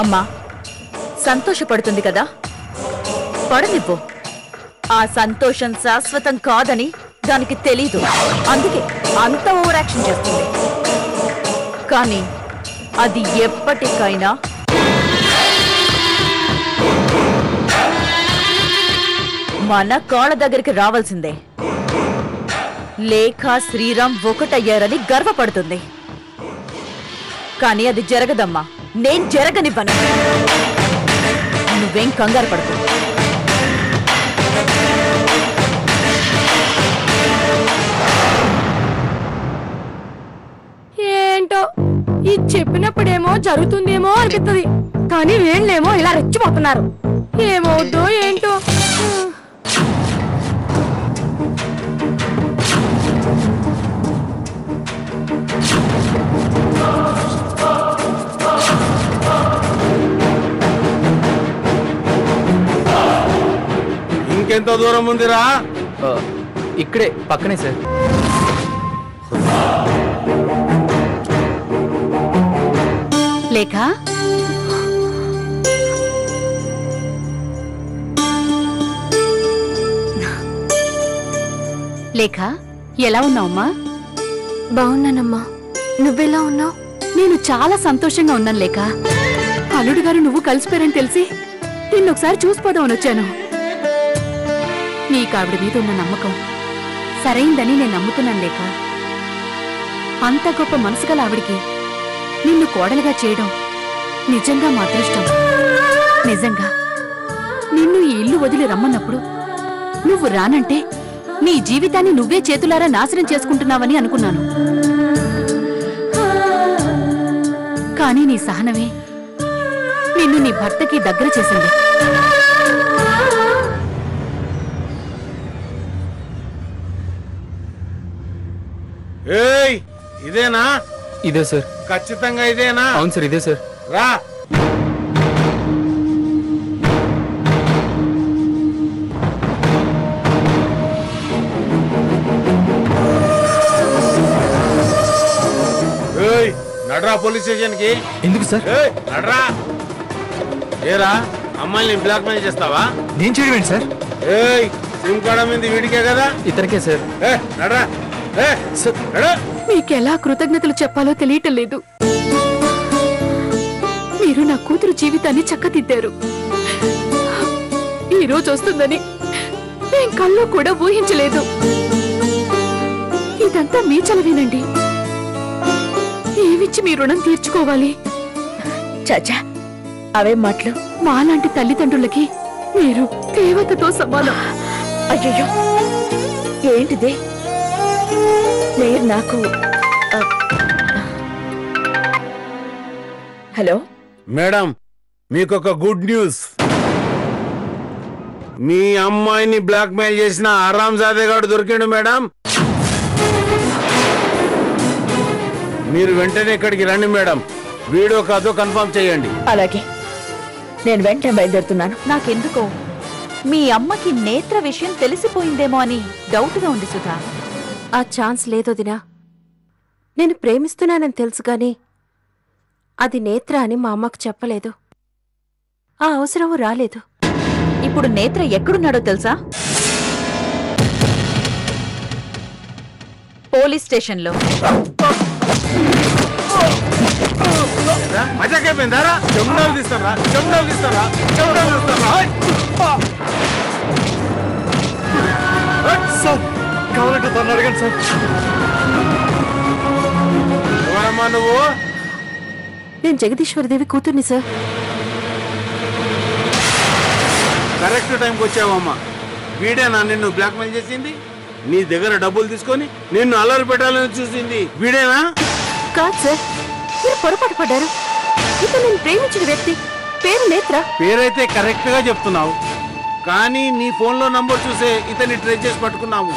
అమ్మా సంతోషపడుతుంది కదా, పడనివ్వు. ఆ సంతోషం శాశ్వతం కాదని దానికి తెలీదు, అందుకే అంత ఓవర్ యాక్షన్ చేస్తుంది. కానీ అది ఎప్పటికైనా మన కాళ్ళ దగ్గరికి రావాల్సిందే. లేఖ శ్రీరామ్ ఒకటయ్యారని గర్వపడుతుంది. కానీ అది జరగదమ్మా, నేను జరగనివ్వను. నువ్వేం కంగారు పడుతు. ఏంటో ఈ చెప్పినప్పుడేమో జరుగుతుందేమో అనిపిస్తుంది, కానీ వీళ్ళేమో ఇలా రెచ్చిపోతున్నారు. ఏమవుద్దో ఏంటో. ఇంకెంత దూరం ఉందిరా? ఇక్కడే పక్కనే సార్. లేఖ, లేఖ ఎలా ఉన్నావమ్మా? బాగున్నానమ్మా, నువ్వెలా ఉన్నావు? నేను చాలా సంతోషంగా ఉన్నాను లేఖ. అల్లుడు గారు నువ్వు కలిసిపోయారని తెలిసి నిన్నొకసారి చూసిపోదామని వచ్చాను. నీకు ఆవిడ మీద ఉన్న నమ్మకం సరైందని నేను నమ్ముతున్నాను లేఖ. అంత గొప్ప మనసు గల ఆవిడికి నిన్ను కోడలుగా చేయడం నిజంగా మా అదృష్టం. నిజంగా నిన్ను ఈ ఇల్లు వదిలి రమ్మన్నప్పుడు నువ్వు రానంటే నీ జీవితాన్ని నువ్వే చేతులారా నాశనం చేసుకుంటున్నావని అనుకున్నాను. కానీ నీ సహనమే నిన్ను నీ భర్తకి దగ్గర చేసింది. ఏయ్, ఇదేనా? ఇదే సార్. ఖచ్చితంగా ఇదేనా? అవును సార్, ఇదే సార్. రా. ఏయ్, నడరా పోలీస్ స్టేషన్ కి. ఎందుకు సార్? నడరా. ఏరా, అమ్మాయిని బ్లాక్ మెయిల్ చేస్తావా? నేను చేయడం సార్. ఏయ్, సిమ్ కార్డ్ అమ్మింది వీడికే కదా? ఇతనికే సార్. నడరా. మీకెలా కృతజ్ఞతలు చెప్పాలో తెలియటం లేదు. మీరు నా కూతురు జీవితాన్ని చక్కదిద్దారు. ఈ రోజు వస్తుందని నేను కల్లో కూడా ఊహించలేదు. ఇదంతా మీ చలవేనండి. ఏమిచ్చి మీ రుణం తీర్చుకోవాలి? చాచా, అవే మాటలు. మాలాంటి తల్లిదండ్రులకి మీరు దేవతతో సమానం. అయ్యో, ఏంటిదే? మీరు నాకు హలో మేడం, మీకొక గుడ్ న్యూస్. మీ అమ్మాయిని బ్లాక్ మెయిల్ చేసిన ఆరాంజాదే గారు దొరికిండు మేడం. మీరు వెంటనే ఇక్కడికి రండి మేడం. వీడియో కాదో కన్ఫర్మ్ చేయండి. అలాగే, నేను వెంటనే బయలుదేరుతున్నాను. నాకెందుకో మీ అమ్మకి నేత్ర విషయం తెలిసిపోయిందేమో అని డౌట్గా ఉంది సుధా. ఆ ఛాన్స్ లేదొదినా. నేను ప్రేమిస్తున్నానని తెలుసు గాని అది నేత్ర అని మా అమ్మకు చెప్పలేదు. ఆ అవసరము రాలేదు. ఇప్పుడు నేత్ర ఎక్కడున్నాడో తెలుసా? పోలీస్ స్టేషన్లో. మజాకైపోయిందారా? చెమ్డాలు తీస్తారా? చెమ్డాలు తీస్తారా? చెమ్డాలు తీస్తారా? సార్, కావాలంటే తను అడగండి సార్. ఎవరమ్మా నువ్వు? నేను జగదీశ్వరదేవి కూతుర్ని సార్. కరెక్ట్ టైంకి వచ్చావమ్మా. వీడేనా నిన్ను బ్లాక్మెయిల్ చేసింది? నీ దగ్గర డబ్బులు తీసుకొని నిన్ను అల్లరి పెట్టాలని చూసింది వీడేనా? కాదు సార్, మీరు పొరపాటు పడ్డారు. ఇతను నేను ప్రేమించిన వ్యక్తి, పేరు నేత్ర. పేరైతే కరెక్ట్ గా చెప్తున్నావు, కానీ నీ ఫోన్ లో నంబర్ చూసే ఇతన్ని ట్రేస్ చేసి పట్టుకున్నాము.